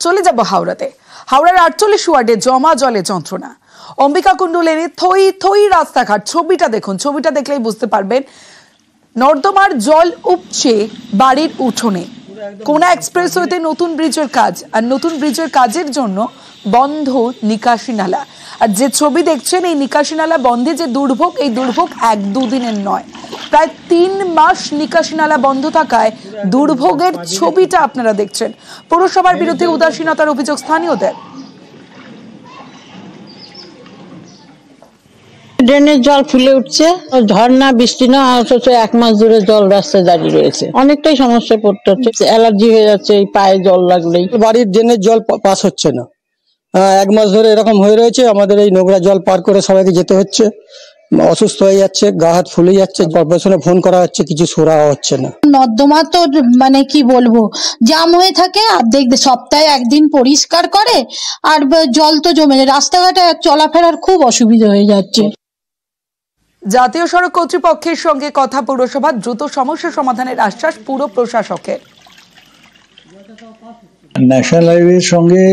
চলে যাব হাওড়াতে। হাওড়ার 48 ওয়ার্ডে জমা জলে যন্ত্রণা। অম্বিকা কুণ্ড লেনে থই থই রাস্তাঘাট। ছবিটা দেখুন, ছবিটা দেখলেই বুঝতে পারবেন। নর্দমার জল উপচে বাড়ির উঠোনে। কোনা এক্সপ্রেসওয়েতে নতুন ব্রিজের কাজ, আর নতুন ব্রিজের কাজের জন্য বন্ধ নিকাশি নালা। আর যে ছবি দেখছেন, এই নিকাশি নালা বন্ধে যে দুর্ভোগ, এই দুর্ভোগ 1-2 দিনের নয়, প্রায় 3 মাস নিকাশি নালা বন্ধ থাকায় দুর্ভোগের ছবিটা আপনারা দেখছেন। পৌরসভার বিরুদ্ধে উদাসীনতার অভিযোগ স্থানীয়দের। ড্রেনের জল ফুলে উঠছে, ঝর্ণা বৃষ্টি না, অথচ 1 মাস ধরে জল রাস্তায় দাঁড়িয়ে রয়েছে। অনেকটাই সমস্যা পড়তে হচ্ছে, অ্যালার্জি হয়ে যাচ্ছে এই পায়ে জল লাগলেই। বাড়ির ড্রেনের জল পাস হচ্ছে না, 1 মাস ধরে এরকম হয়ে রয়েছে। আমাদের এই নোংরা জল পার করে সবাইকে যেতে হচ্ছে, অসুস্থ হয়ে যাচ্ছে, গা হাত ফুলে যাচ্ছে। কর্পোরেশনে ফোন করা হচ্ছে, কিছু সুরা হচ্ছে না। নর্দমা তো মানে কি বলবো, জাম হয়ে থাকে। আর দেখবে সপ্তাহে 1 দিন পরিষ্কার করে, আর জল তো জমে যায়, রাস্তাঘাটে চলাফেরার খুব অসুবিধা হয়ে যাচ্ছে। জাতীয় সড়ক কর্তৃপক্ষের সঙ্গে কথা পৌরসভা, দ্রুত সমস্যা সমাধানের আশ্বাস পুর প্রশাসকের। ন্যাশনাল হাইওয়ের সঙ্গে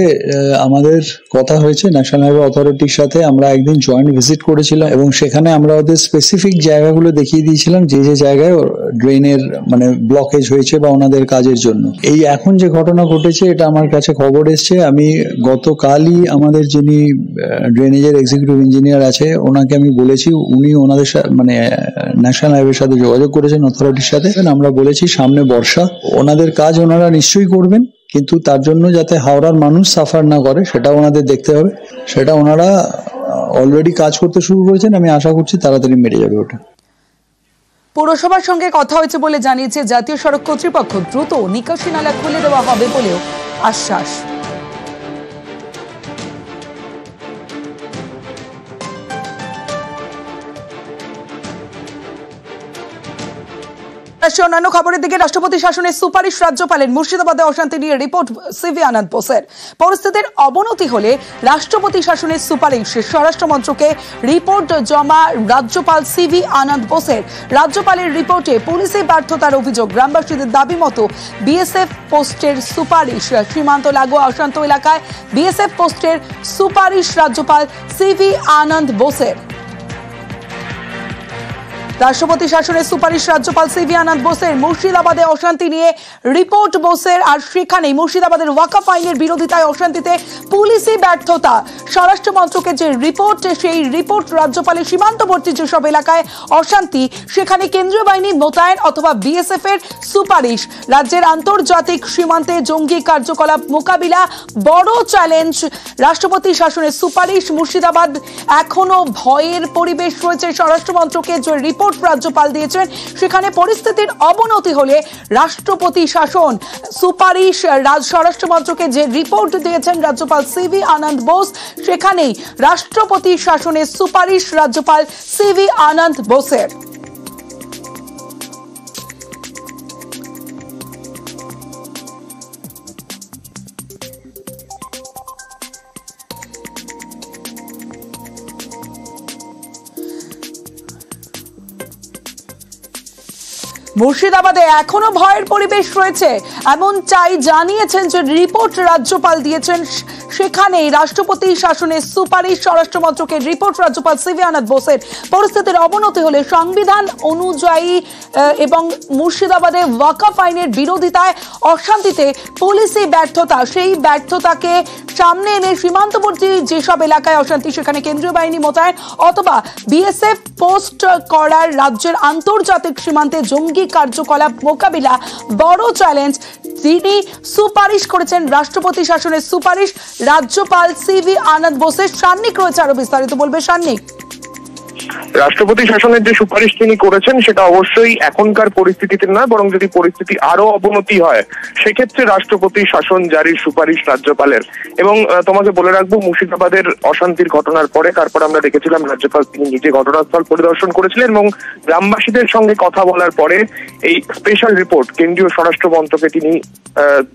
আমাদের কথা হয়েছে, ন্যাশনাল হাইওয়ে অথরিটির সাথে আমরা একদিন জয়েন্ট ভিজিট করেছিলাম এবং সেখানে আমরা ওদের স্পেসিফিক জায়গাগুলো দেখিয়ে দিয়েছিলাম যে যে জায়গায় ড্রেনের মানে ব্লকেজ হয়েছে বা ওনাদের কাজের জন্য। এই এখন যে ঘটনা ঘটেছে, এটা আমার কাছে খবর এসছে। আমি গতকালই আমাদের যিনি ড্রেনেজের এক্সিকিউটিভ ইঞ্জিনিয়ার আছে, ওনাকে আমি বলেছি, উনি ওনাদের মানে ন্যাশনাল হাইওয়ের সাথে যোগাযোগ করেছেন অথরিটির সাথে। আমরা বলেছি সামনে বর্ষা, ওনাদের কাজ ওনারা নিশ্চয়ই করবেন, কিন্তু তার জন্য যাতে হাওড়ার মানুষ সাফার না করে সেটা ওনাদের দেখতে হবে। সেটা ওনারা অলরেডি কাজ করতে শুরু করেছেন, আমি আশা করছি তাড়াতাড়ি মেরে যাবে ওটা। পৌরসভার সঙ্গে কথা হয়েছে বলে জানিয়েছে জাতীয় সড়ক কর্তৃপক্ষ। দ্রুত নিকাশি নালা খুলে দেওয়া হবে বলেও আশ্বাস। অন্যান্য খবরের দিকে, রাষ্ট্রপতি শাসনের সুপারিশ রাজ্যপালের। মুর্শিদাবাদে অশান্তি নিয়ে রিপোর্ট সিভি আনন্দ বোসের। পরিস্থিতির অবনতি হলে রাষ্ট্রপতি শাসনের সুপারিশ স্বরাষ্ট্রমন্ত্রকে রিপোর্ট জমা রাজ্যপাল সিভি আনন্দ বোসের। রাজ্যপালের রিপোর্টে পুলিশি ব্যর্থতার অভিযোগ। গ্রামবাসীদের দাবি মতো বিএসএফ পোস্টের সুপারিশ। সীমান্ত লাগোয়া অশান্ত এলাকায় বিএসএফ পোস্টের সুপারিশ রাজ্যপাল সিভি আনন্দ বোসের। রাষ্ট্রপতি শাসনের সুপারিশ রাজ্যপাল সিভি আনন্দ বোসের। মুর্শিদাবাদে অশান্তি নিয়ে রিপোর্ট বোসের। আর সেখানেই মুর্শিদাবাদের ওয়াকফ আইনের বিরোধিতায় অশান্তিতে পুলিশি ব্যর্থতা। স্বরাষ্ট্র মন্ত্রকের যে রিপোর্ট, সেই রিপোর্ট রাজ্যপালের সীমান্তবর্তী যেসব এলাকায় অশান্তি, সেখানে কেন্দ্রীয় বাহিনী মোতায়েন অথবা বিএসএফ এর সুপারিশ। রাজ্যের আন্তর্জাতিক সীমান্তে জঙ্গি কার্যকলাপ মোকাবিলা বড় চ্যালেঞ্জ। রাষ্ট্রপতি শাসনের সুপারিশ। মুর্শিদাবাদ এখনো ভয়ের পরিবেশ রয়েছে। স্বরাষ্ট্র মন্ত্রকের যে রিপোর্ট রাজ্যপাল দিয়েছেন, সেখানে পরিস্থিতির অবনতি হলে রাষ্ট্রপতি শাসন সুপারিশ। স্বরাষ্ট্র মন্ত্রকে যে রিপোর্ট দিয়েছেন রাজ্যপাল সিভি আনন্দ বোস, সেখানেই রাষ্ট্রপতি শাসনের সুপারিশ রাজ্যপাল সিভি আনন্দ বোসের। মুর্শিদাবাদে এখনো ভয়ের পরিবেশ রয়েছে, এমনটাই জানিয়েছেন যে রিপোর্ট রাজ্যপাল দিয়েছেন, সেখানেই রাষ্ট্রপতি শাসনের সুপারিশ। স্বরাষ্ট্র মন্ত্রকের রিপোর্ট রাজ্যপাল সিভি আনন্দ বোসের। পরিস্থিতির অবনতি হলে সংবিধান অনুযায়ী এবং মুর্শিদাবাদে ওয়াকফ আইনের বিরোধিতায় অশান্তিতে পুলিশি ব্যর্থতা, সেই ব্যর্থতাকে সামনে এনে সীমান্তবর্তী যেসব এলাকায় অশান্তি, সেখানে কেন্দ্রীয় বাহিনী মোতায়েন অথবা বিএসএফ পোস্ট করার রাজ্যের আন্তর্জাতিক সীমান্তে জঙ্গি কার্যকলাপ মোকাবিলা বড় চ্যালেঞ্জ। তিনি সুপারিশ করেছেন রাষ্ট্রপতি শাসনের সুপারিশ রাজ্যপাল সিভি আনন্দ বোসের। সান্নিক রয়েছে, আরো বিস্তারিত বলবে সান্নিক। রাষ্ট্রপতি শাসনের যে সুপারিশ তিনি করেছেন, সেটা অবশ্যই এখনকার পরিস্থিতিতে নয়, বরং যদি পরিস্থিতি আরো অবনতি হয় সেক্ষেত্রে রাষ্ট্রপতি শাসন জারির সুপারিশ রাজ্যপালের। এবং তোমাকে বলে রাখবো, মুর্শিদাবাদের অশান্তির ঘটনার পরে তারপর আমরা দেখেছিলাম রাজ্যপাল তিনি নিজে ঘটনাস্থল পরিদর্শন করেছিলেন এবং গ্রামবাসীদের সঙ্গে কথা বলার পরে এই স্পেশাল রিপোর্ট কেন্দ্রীয় স্বরাষ্ট্র মন্ত্রকে তিনি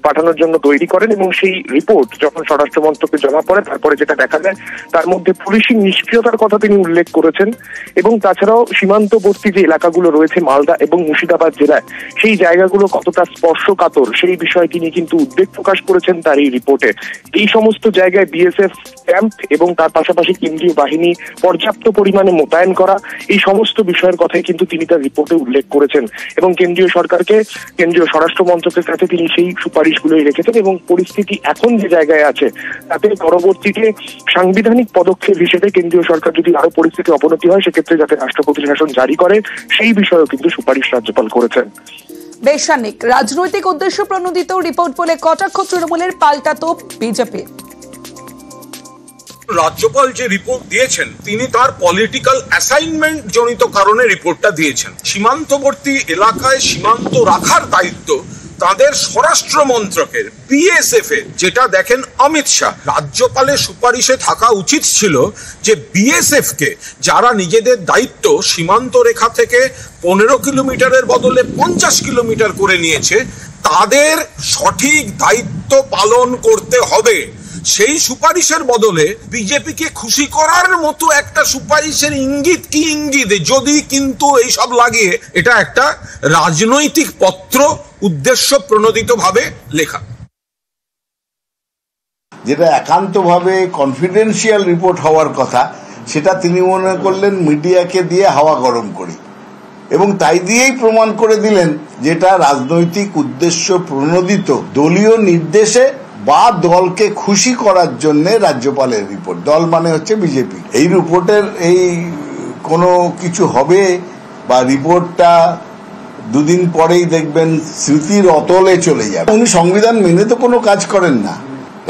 পাঠানোর জন্য তৈরি করেন। এবং সেই রিপোর্ট যখন স্বরাষ্ট্র মন্ত্রকে জমা পড়ে, তারপরে যেটা দেখা যায় তার মধ্যে পুলিশি নিষ্ক্রিয়তার কথা তিনি উল্লেখ করেছেন এবং তাছাড়াও সীমান্তবর্তী যে এলাকাগুলো রয়েছে মালদা এবং মুর্শিদাবাদ জেলায়, সেই জায়গাগুলো কতটা স্পর্শকাতর সেই বিষয়টি নিয়ে কিন্তু উদ্বেগ প্রকাশ করেছেন তার এই রিপোর্টে। এই সমস্ত জায়গায় বিএসএফ ক্যাম্প এবং তার পাশাপাশি কেন্দ্রীয় বাহিনী পর্যাপ্ত পরিমাণে মোতায়েন করা, এই সমস্ত বিষয়ের কথাই কিন্তু তিনি তার রিপোর্টে উল্লেখ করেছেন এবং কেন্দ্রীয় সরকারকে, কেন্দ্রীয় স্বরাষ্ট্র মন্ত্রকের কাছে তিনি সেই সুপারিশগুলোই রেখেছেন এবং পরিস্থিতি এখন যে জায়গায় আছে তাতে পরবর্তীতে সাংবিধানিক পদক্ষেপ হিসেবে কেন্দ্রীয় সরকার যদি আরো পরিস্থিতি অবনতি হয় সেক্ষেত্রে যাতে রাষ্ট্রপতি শাসন জারি করে সেই বিষয়েও কিন্তু সুপারিশ রাজ্যপাল করেছেন। বেশ সানিক, রাজনৈতিক উদ্দেশ্য প্রণোদিত রিপোর্ট বলে কটাক্ষ তৃণমূলের, পাল্টা তোপ বিজেপি। রাজ্যপাল যে রিপোর্ট দিয়েছেন তিনি তার পলিটিক্যাল অ্যাসাইনমেন্ট জনিত কারণে রিপোর্টটা দিয়েছেন। সীমান্তবর্তী এলাকায় সীমান্ত রাখার দায়িত্ব তাদের স্বরাষ্ট্র মন্ত্রকের, বিএসএফ এর, যেটা দেখেন অমিত শাহ। রাজ্যপালের সুপারিশে থাকা উচিত ছিল যে বিএসএফ কে, যারা নিজেদের দায়িত্ব সীমান্ত রেখা থেকে 15 কিলোমিটারের বদলে 50 কিলোমিটার করে নিয়েছে, তাদের সঠিক দায়িত্ব পালন করতে হবে। সেই সুপারিশের বদলে বিজেপিকে খুশি করার মতো একটা সুপারিশের ইঙ্গিত কি ইঙ্গিত, যদি কিন্তু এইসব লাগিয়ে এটা একটা রাজনৈতিক পত্র উদ্দেশ্য প্রণোদিত ভাবে লেখা, যেটা একান্তভাবে কনফিডেন্সিয়াল রিপোর্ট হওয়ার কথা, সেটা তিনি মনে করলেন মিডিয়াকে দিয়ে হাওয়া গরম করি এবং তাই দিয়েই প্রমাণ করে দিলেন যেটা রাজনৈতিক উদ্দেশ্য প্রণোদিত দলীয় নির্দেশে বা দলকে খুশি করার জন্য রাজ্যপালের রিপোর্ট। দল মানে হচ্ছে বিজেপি। এই রিপোর্টের এই কোনো কিছু হবে বা রিপোর্টটা দুদিন পরেই দেখবেন স্মৃতির অতলে চলে যাবে। উনি সংবিধান মেনে তো কোনো কাজ করেন না।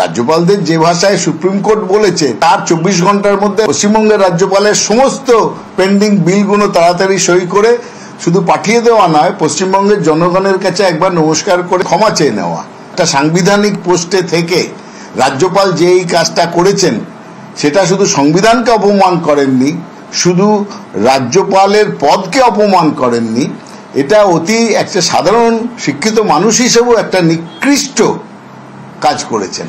রাজ্যপালদের যে ভাষায় সুপ্রিম কোর্ট বলেছে তার 24 ঘন্টার মধ্যে পশ্চিমবঙ্গের রাজ্যপালের সমস্ত পেন্ডিং বিলগুলো তাড়াতাড়ি সই করে শুধু পাঠিয়ে দেওয়া নয়, পশ্চিমবঙ্গের জনগণের কাছে একবার নমস্কার করে ক্ষমা চেয়ে নেওয়া। একটা সাংবিধানিক পোস্টে থেকে রাজ্যপাল যে এই কাজটা করেছেন সেটা শুধু সংবিধানকে অপমান করেননি, শুধু রাজ্যপালের পদকে অপমান করেননি, এটা অতি একটা সাধারণ শিক্ষিত মানুষ হিসেবেও একটা নিকৃষ্ট কাজ করেছেন।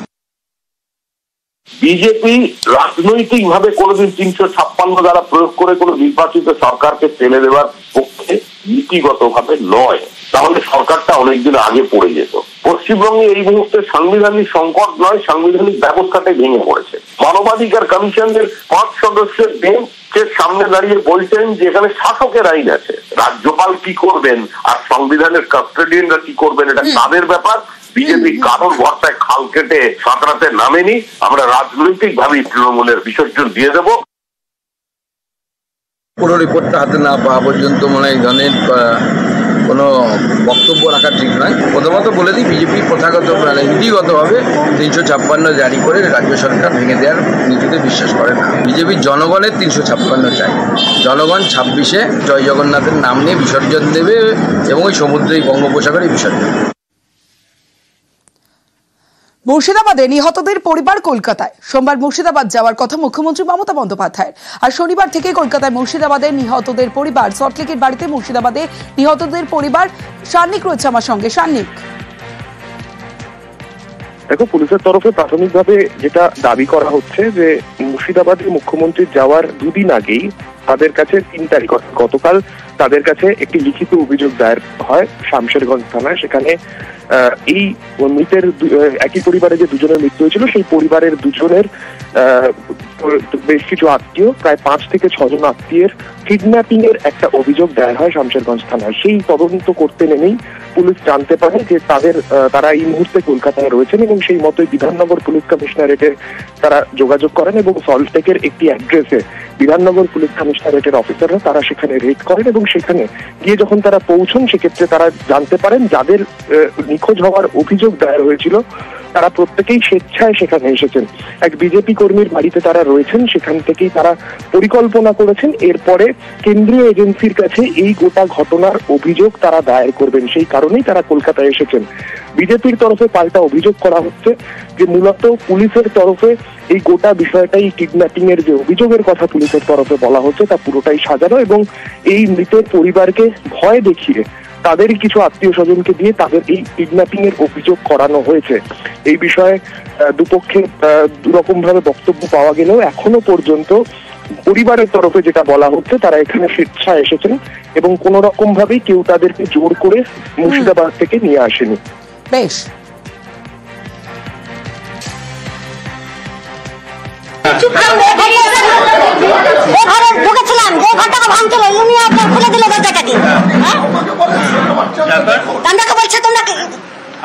বিজেপি রাজনৈতিক ভাবে কোনোদিন 356 দ্বারা প্রয়োগ করে কোনো নির্বাচিত সরকারকে ফেলে দেওয়ার পক্ষে নীতিগত ভাবে নয়, তাহলে সরকারটা অনেকদিন আগে পড়ে যেত। পশ্চিমবঙ্গে এই মুহূর্তে সাংবিধানিক সংকট নয়, সাংবিধানিক ব্যবস্থাটাই ভেঙে পড়েছে। মানবাধিকার কমিশনের 5 সদস্যের বেঞ্চের সামনে দাঁড়িয়ে বলছেন যে এখানে শাসকের আইন আছে, রাজ্যপাল কি করবেন আর সংবিধানের কাস্টোডিয়ানরা কি করবেন এটা তাদের ব্যাপার। বিজেপি কারোর ভরসায় খাল কেটে সাঁতরাতে নামেনি। আমরা রাজনৈতিক ভাবে তৃণমূলের বিসর্জন দিয়ে দেব। পুরো রিপোর্টটা হাতে না পাওয়া পর্যন্ত মনে হয় ধরনের কোনো বক্তব্য রাখা ঠিক নয়। প্রথমত বলে দিই, বিজেপি প্রথাগত নীতিগতভাবে 356 জারি করে রাজ্য সরকার ভেঙে দেওয়ার নীতিতে বিশ্বাস করে না। বিজেপি জনগণের 356 চাই। জনগণ 26-এ জয় জগন্নাথের নাম নিয়ে বিসর্জন দেবে এবং ওই সমুদ্রেই বঙ্গোপসাগরে বিসর্জন। মুর্শিদাবাদে নিহতদের পরিবার কলকাতায়। সোমবার মুর্শিদাবাদ যাওয়ার কথা মুখ্যমন্ত্রী মমতা বন্দ্যোপাধ্যায়ের, আর শনিবার থেকে কলকাতায় মুর্শিদাবাদের নিহতদের পরিবার। সল্টলেকের বাড়িতে মুর্শিদাবাদে নিহতদের পরিবার। সান্নিক রয়েছে আমার সঙ্গে। সান্নিক, দেখো, পুলিশের তরফে প্রাথমিকভাবে যেটা দাবি করা হচ্ছে যে মুর্শিদাবাদে মুখ্যমন্ত্রীর যাওয়ার দুদিন আগেই তাদের কাছে 3 তারিখ গতকাল তাদের কাছে একটি লিখিত অভিযোগ দায়ের হয় শামশেরগঞ্জ থানায়। সেখানে এই মৃতের একই পরিবারে যে দুজনের মৃত্যু হয়েছিল সেই পরিবারের দুজনের বেশ কিছু আত্মীয়, প্রায় 5 থেকে 6 জন আত্মীয়ের কিডন্যাপিং এর একটা অভিযোগ দায়ের হয় শামশেরগঞ্জ থানায়। সেই তদন্ত করতে নেমেই পুলিশ জানতে পারে যে তারা এই মুহূর্তে কলকাতায় রয়েছেন এবং সেই মতোই বিধাননগর পুলিশ কমিশনারেটে তারা যোগাযোগ করেন এবং সল্টলেকের একটি অ্যাড্রেসে বিধাননগর পুলিশ কমিশনারেটের অফিসাররা তারা সেখানে রেড করেন এবং সেখানে গিয়ে যখন তারা পৌঁছন সেক্ষেত্রে তারা জানতে পারেন যাদের নিখোঁজ হওয়ার অভিযোগ দায়ের হয়েছিল তারা প্রত্যেকেই স্বেচ্ছায় সেখানে এসেছেন। এক বিজেপি কর্মীর বাড়িতে তারা রয়েছেন, সেখান থেকেই তারা পরিকল্পনা করেছেন এরপরে কেন্দ্রীয় এজেন্সির কাছে এই গোটা ঘটনার অভিযোগ তারা দায়ের করবেন। সেই কারণেই তারা কলকাতায় এসেছেন। বিজেপির তরফে পাল্টা অভিযোগ করা হচ্ছে যে মূলত পুলিশের তরফে এই গোটা বিষয়টাই কিডন্যাপিং এর যে অভিযোগের কথা পুলিশের তরফে বলা হচ্ছে তা পুরোটাই সাজানো এবং এই মৃতের পরিবারকে ভয় দেখিয়ে তাদেরই কিছু আত্মীয় স্বজনকে দিয়ে তাদের এই কিডন্যাপিং এর অভিযোগ করানো হয়েছে। এই বিষয়ে দুপক্ষে দুরকম ভাবে বক্তব্য পাওয়া গেলেও এখনো পর্যন্ত পরিবারের তরফে যেটা বলা হচ্ছে, তারা এখানে স্বেচ্ছায় এসেছেন এবং কোনো রকম ভাবেই কেউ তাদেরকে জোর করে মুর্শিদাবাদ থেকে নিয়ে আসেনি। বেশ,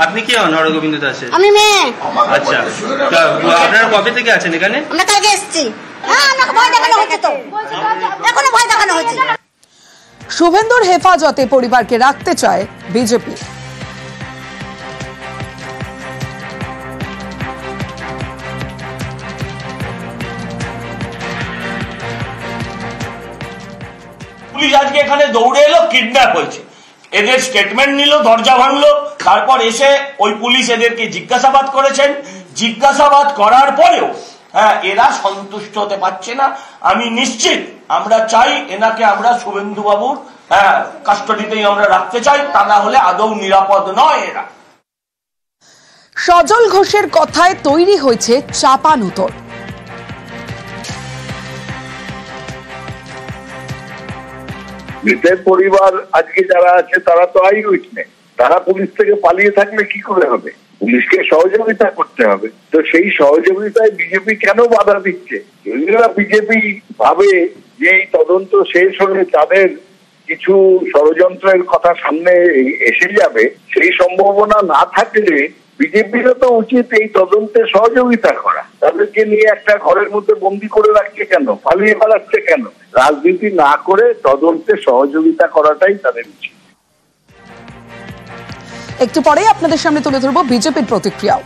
আপনি কি হন হরগোবিন্দ দাসের? আমি মেয়ে। আচ্ছা, আপনারা কবে থেকে আছেন এখানে? আমরা কালকে এসেছি। আমাকে ভয় দেখানো হচ্ছে, তো এখনো ভয় দেখানো হচ্ছে। শুভেন্দুর হেফাজতে পরিবারকে রাখতে চায় বিজেপি। পুলিশ আজকে এখানে দৌড়ে এলো, কিডন্যাপ হয়েছে, এদের স্টেটমেন্ট নিল, দরজা ভাঙলো, তারপর এসে ওই পুলিশ এদেরকে জিজ্ঞাসাবাদ করেছেন। জিজ্ঞাসাবাদ করার পরেও এরা সন্তুষ্ট হতে পারছে না। আমি নিশ্চিত, আমরা চাই এনাকে আমরা শুভেন্দু বাবুর কাস্টডিতেই আমরা রাখতে চাই, তা না হলে আদৌ নিরাপদ নয় এরা। সজল ঘোষের কথায় তৈরি হয়েছে চাপানুতর। মৃতের পরিবার আজকে যারা আছে তারা তো আই উইটনেস, তারা পুলিশ থেকে পালিয়ে থাকলে কি করে হবে? পুলিশকে সহযোগিতা করতে হবে। তো সেই সহযোগিতায় বিজেপি কেন বাধা দিচ্ছে? যদি বিজেপি ভাবে যে এই তদন্ত শেষ হলে তাদের কিছু ষড়যন্ত্রের কথা সামনে এসে যাবে, সেই সম্ভাবনা না থাকলে বিজেপিরও তো উচিত এই তদন্তে সহযোগিতা করা। তাদেরকে নিয়ে একটা ঘরের মধ্যে বন্দি করে রাখছে কেন? পালিয়ে বেড়াচ্ছে কেন? রাজনীতি না করে তদন্তে সহযোগিতা করাটাই তাদের উচিত। একটু পরে আপনাদের সামনে তুলে ধরবো বিজেপির প্রতিক্রিয়াও।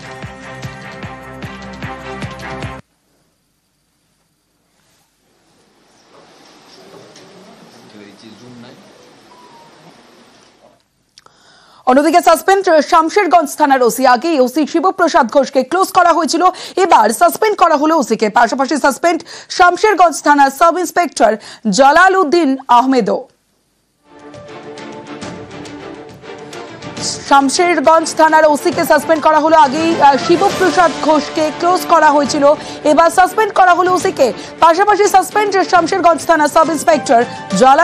অন্যদিকে সাসপেন্ড শামশেরগঞ্জ থানার ওসি, আগে ওসি শিবপ্রসাদ ঘোষকে ক্লোজ করা হয়েছিল, এবার সাসপেন্ড করা হলো ওসিকে। পাশাপাশি সাসপেন্ড শামশেরগঞ্জ থানার সাব ইন্সপেক্টর জালাল উদ্দিন আহমেদও। শামশেরগঞ্জ থানার ওসিকে সাসপেন্ড করা হলো, আগেই শিবপ্রসাদ ঘোষকে ক্লোজ করা হয়েছিল, এবার সাসপেন্ড করা হলো ওসিকে। পাশাপাশি সাসপেন্ড শামশেরগঞ্জ থানার সাব ইন্সপেক্টর জালাল